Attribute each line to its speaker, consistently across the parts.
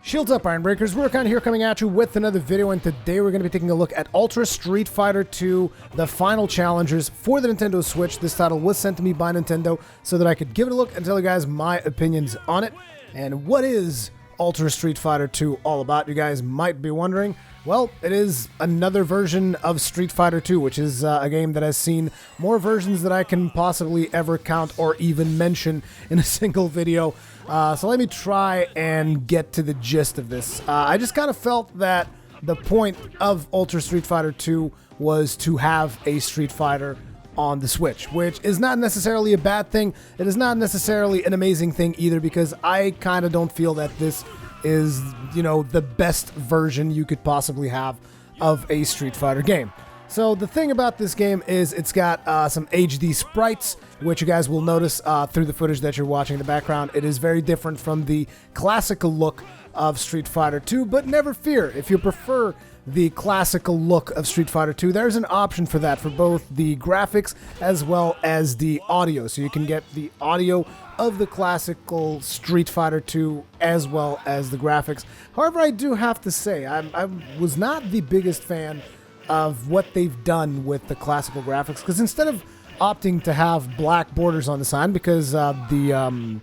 Speaker 1: Shields up, Iron Breakers. Rurikhan here coming at you with another video, and today we're going to be taking a look at Ultra Street Fighter 2, the final challengers for the Nintendo Switch. This title was sent to me by Nintendo so that I could give it a look and tell you guys my opinions on it. And what is Ultra Street Fighter 2 all about, you guys might be wondering. Well, it is another version of Street Fighter 2, which is a game that has seen more versions than I can possibly ever count or even mention in a single video. So let me try and get to the gist of this. I just kind of felt that the point of Ultra Street Fighter 2 was to have a Street Fighter on the Switch, which is not necessarily a bad thing. It is not necessarily an amazing thing either, because I kind of don't feel that this is, you know, the best version you could possibly have of a Street Fighter game. So the thing about this game is it's got some HD sprites, which you guys will notice through the footage that you're watching in the background. It is very different from the classical look of Street Fighter 2, but never fear. If you prefer the classical look of Street Fighter 2, there's an option for that for both the graphics as well as the audio. So you can get the audio of the classical Street Fighter 2 as well as the graphics. However, I do have to say, I was not the biggest fan of what they've done with the classical graphics, because instead of opting to have black borders on the side, because the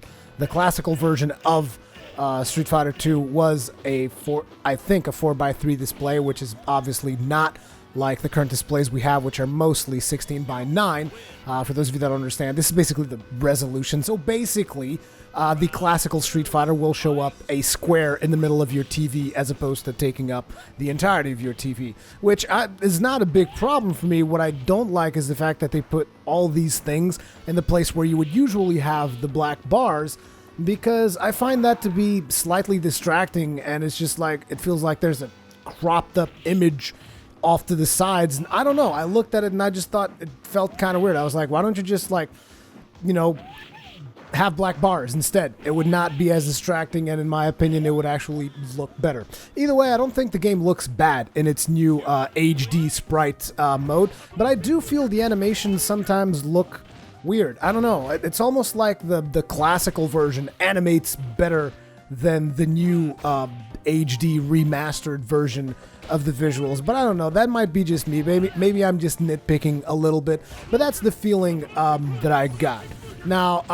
Speaker 1: classical version of Street Fighter 2 was I think a 4:3 display, which is obviously not like the current displays we have, which are mostly 16:9. For those of you that don't understand, this is basically the resolution. So basically, the classical Street Fighter will show up a square in the middle of your TV as opposed to taking up the entirety of your TV, which is not a big problem for me. What I don't like is the fact that they put all these things in the place where you would usually have the black bars, because I find that to be slightly distracting, and it's just like, it feels like there's a cropped up image off to the sides. And I don't know, I looked at it and I just thought it felt kind of weird. I was like, why don't you just, like, you know, have black bars instead? It would not be as distracting, and in my opinion, it would actually look better. Either way, I don't think the game looks bad in its new HD sprite mode, but I do feel the animations sometimes look weird. I don't know, it's almost like the classical version animates better than the new HD remastered version of the visuals. But I don't know, that might be just me. Maybe I'm just nitpicking a little bit, but that's the feeling that I got. Now,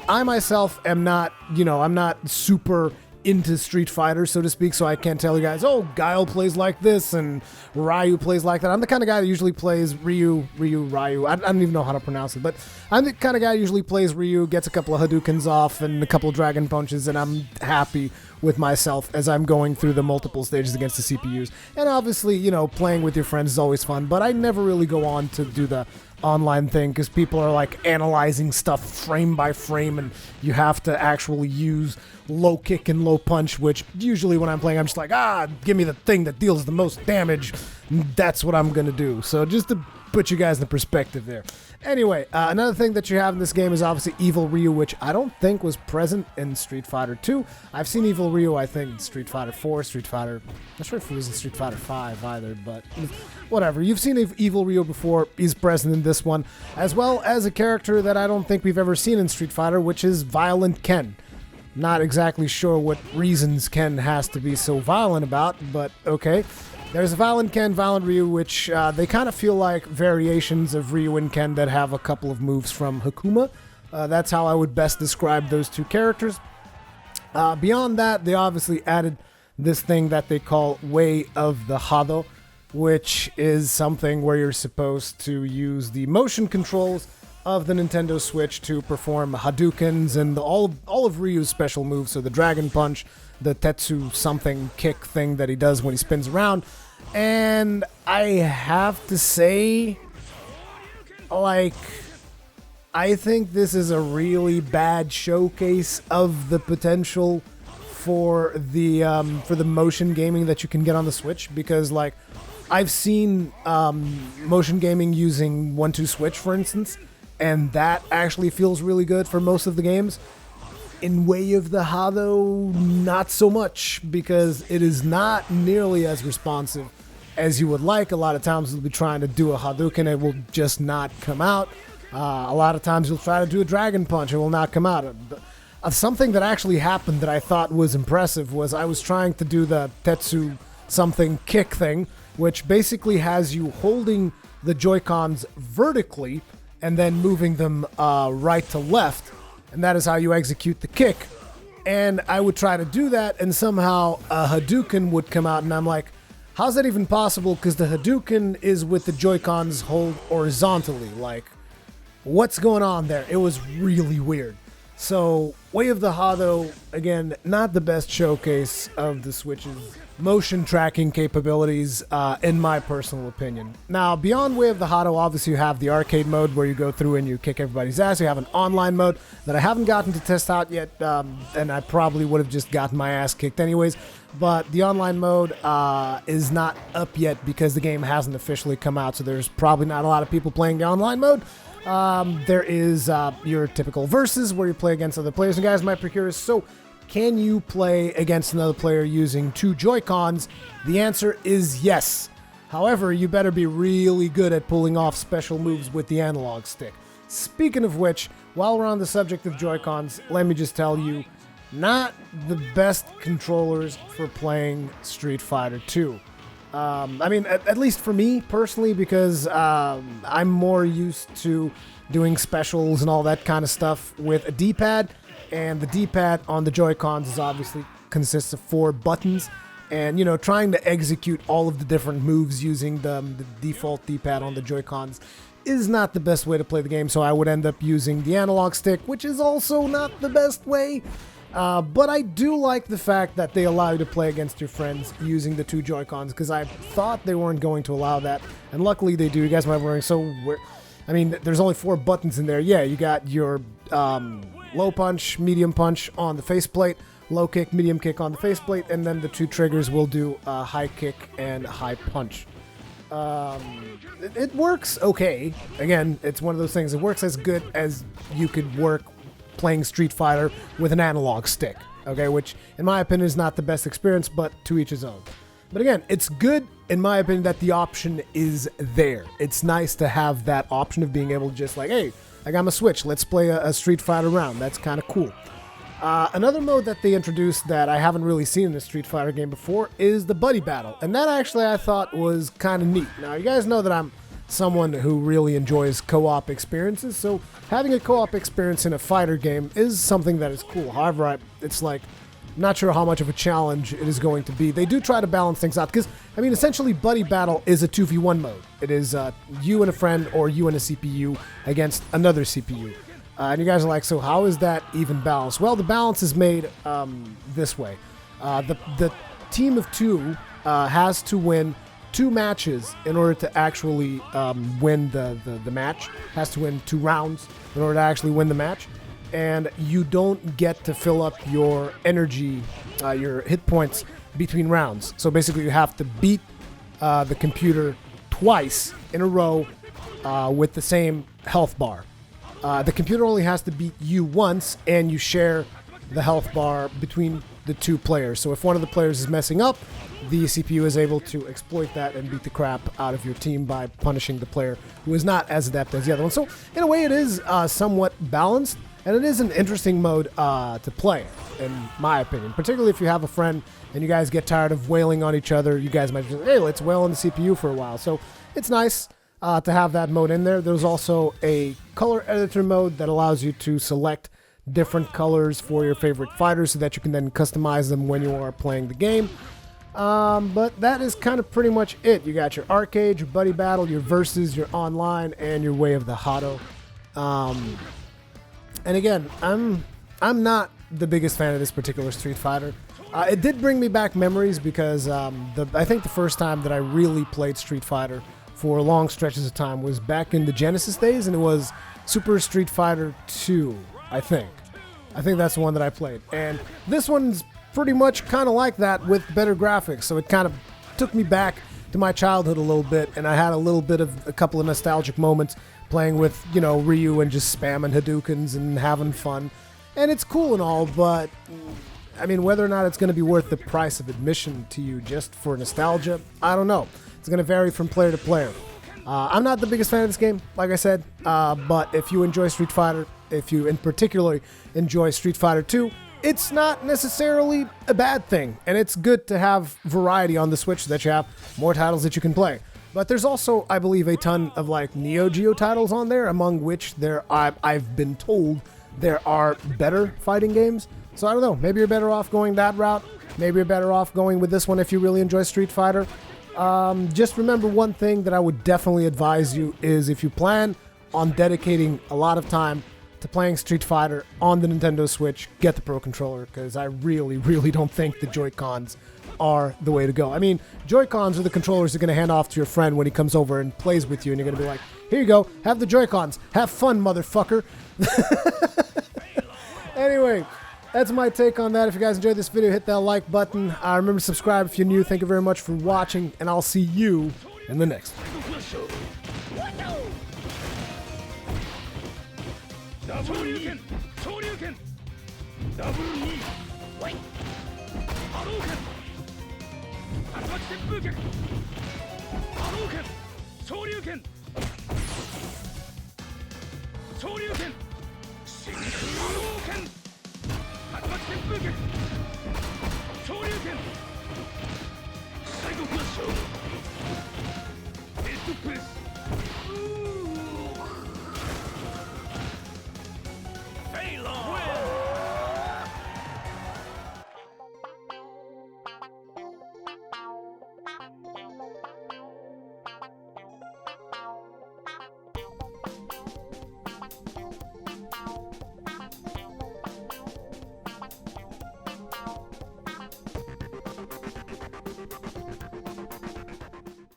Speaker 1: I myself am not, you know, I'm not super into Street Fighter, so to speak, so I can't tell you guys, oh, Guile plays like this and Ryu plays like that. I'm the kind of guy that usually plays Ryu. I don't even know how to pronounce it, but I'm the kind of guy who usually plays Ryu, gets a couple of Hadoukens off and a couple of Dragon Punches, and I'm happy with myself as I'm going through the multiple stages against the CPUs. And obviously, you know, playing with your friends is always fun, but I never really go on to do the online thing, because people are like analyzing stuff frame by frame, and you have to actually use low kick and low punch, which usually when I'm playing, I'm just like, give me the thing that deals the most damage. That's what I'm gonna do. So just to put you guys in perspective there. Anyway, another thing that you have in this game is obviously Evil Ryu, which I don't think was present in Street Fighter 2. I've seen Evil Ryu, I think, in Street Fighter 4, not sure if it was in Street Fighter 5 either, but whatever. You've seen Evil Ryu before. He's present in this one, as well as a character that I don't think we've ever seen in Street Fighter, which is Violent Ken. Not exactly sure what reasons Ken has to be so violent about, but okay. There's a Violent Ken, Violent Ryu, which they kind of feel like variations of Ryu and Ken that have a couple of moves from Hakuma. That's how I would best describe those two characters. Beyond that, they obviously added this thing that they call Way of the Hado, which is something where you're supposed to use the motion controls of the Nintendo Switch to perform Hadoukens and all of Ryu's special moves. So the Dragon Punch, the Tetsu something kick thing that he does when he spins around. And I have to say, like, I think this is a really bad showcase of the potential for the motion gaming that you can get on the Switch, because, like, I've seen motion gaming using 1-2 Switch, for instance, and that actually feels really good for most of the games. In Way of the Hado, not so much, because it is not nearly as responsive as you would like. A lot of times you'll be trying to do a Hadouken, it will just not come out. A lot of times you'll try to do a Dragon Punch, it will not come out. something that actually happened that I thought was impressive was I was trying to do the Tetsu something kick thing, which basically has you holding the Joy-Cons vertically and then moving them right to left, and that is how you execute the kick. And I would try to do that, and somehow a Hadouken would come out, and I'm like, how's that even possible? Because the Hadouken is with the Joy-Cons hold horizontally. Like, what's going on there? It was really weird. So, Way of the Hado, again, not the best showcase of the Switch's motion tracking capabilities, in my personal opinion. Now, beyond Way of the Hado, obviously you have the arcade mode where you go through and you kick everybody's ass. You have an online mode that I haven't gotten to test out yet, and I probably would have just gotten my ass kicked anyways. But the online mode is not up yet because the game hasn't officially come out, so there's probably not a lot of people playing the online mode. There is your typical versus where you play against other players. And guys might be curious, so can you play against another player using two Joy-Cons? The answer is yes. However, you better be really good at pulling off special moves with the analog stick. Speaking of which, while we're on the subject of Joy-Cons, let me just tell you, not the best controllers for playing Street Fighter 2. I mean, at least for me personally, because I'm more used to doing specials and all that kind of stuff with a D-pad, and the D-pad on the Joy-Cons is obviously consists of 4 buttons, and you know, trying to execute all of the different moves using the default D-pad on the Joy-Cons is not the best way to play the game, so I would end up using the analog stick, which is also not the best way. But I do like the fact that they allow you to play against your friends using the 2 Joy-Cons, because I thought they weren't going to allow that, and luckily they do. You guys might be wondering, so I mean, there's only 4 buttons in there. Yeah, you got your low punch, medium punch on the faceplate, low kick, medium kick on the faceplate, and then the 2 triggers will do high kick and high punch. It works okay. Again, it's one of those things. It works as good as you could work playing Street Fighter with an analog stick, okay, which in my opinion is not the best experience, but to each his own. But again, it's good in my opinion that the option is there. It's nice to have that option of being able to just like, hey, I got my Switch, let's play a Street Fighter round. That's kind of cool. Another mode that they introduced that I haven't really seen in a Street Fighter game before is the Buddy Battle, and that actually I thought was kind of neat. Now, you guys know that I'm someone who really enjoys co-op experiences, so having a co-op experience in a fighter game is something that is cool. However, it's like, I'm not sure how much of a challenge it is going to be. They do try to balance things out, because, I mean, essentially Buddy Battle is a 2v1 mode. It is you and a friend, or you and a CPU against another CPU. And you guys are like, so how is that even balanced? Well, the balance is made this way. The team of 2 has to win 2 matches in order to actually win the match. Has to win 2 rounds in order to actually win the match. And you don't get to fill up your energy, your hit points between rounds. So basically you have to beat the computer twice in a row with the same health bar. The computer only has to beat you once, and you share the health bar between the 2 players. So if one of the players is messing up, the CPU is able to exploit that and beat the crap out of your team by punishing the player who is not as adept as the other one. So in a way it is somewhat balanced, and it is an interesting mode to play, in my opinion. Particularly if you have a friend and you guys get tired of wailing on each other, you guys might just, hey, let's wail on the CPU for a while. So it's nice to have that mode in there. There's also a color editor mode that allows you to select different colors for your favorite fighters so that you can then customize them when you are playing the game. But that is kind of pretty much it. You got your arcade, your Buddy Battle, your versus, your online, and your Way of the Hado. And again, I'm not the biggest fan of this particular Street Fighter. It did bring me back memories because I think the first time that I really played Street Fighter for long stretches of time was back in the Genesis days, and it was Super Street Fighter 2, I think. I think that's the one that I played. And this one's pretty much kind of like that with better graphics, so it kind of took me back to my childhood a little bit, and I had a couple of nostalgic moments playing with, you know, Ryu and just spamming Hadoukens and having fun. And it's cool and all, but I mean, whether or not it's going to be worth the price of admission to you just for nostalgia, I don't know. It's going to vary from player to player. I'm not the biggest fan of this game, like I said, but if you enjoy Street Fighter, if you in particular enjoy Street Fighter 2, it's not necessarily a bad thing. And it's good to have variety on the Switch so that you have more titles that you can play. But there's also, I believe, a ton of like Neo Geo titles on there, among which I've been told there are better fighting games. So I don't know, maybe you're better off going that route. Maybe you're better off going with this one if you really enjoy Street Fighter. Just remember one thing that I would definitely advise you is if you plan on dedicating a lot of time to playing Street Fighter on the Nintendo Switch, get the Pro Controller, because I really, really don't think the Joy-Cons are the way to go. I mean, Joy-Cons are the controllers you're going to hand off to your friend when he comes over and plays with you, and you're going to be like, here you go, have the Joy-Cons, have fun, motherfucker. Anyway, that's my take on that. If you guys enjoyed this video, hit that like button. Remember to subscribe if you're new. Thank you very much for watching, and I'll see you in the next
Speaker 2: Beast Press!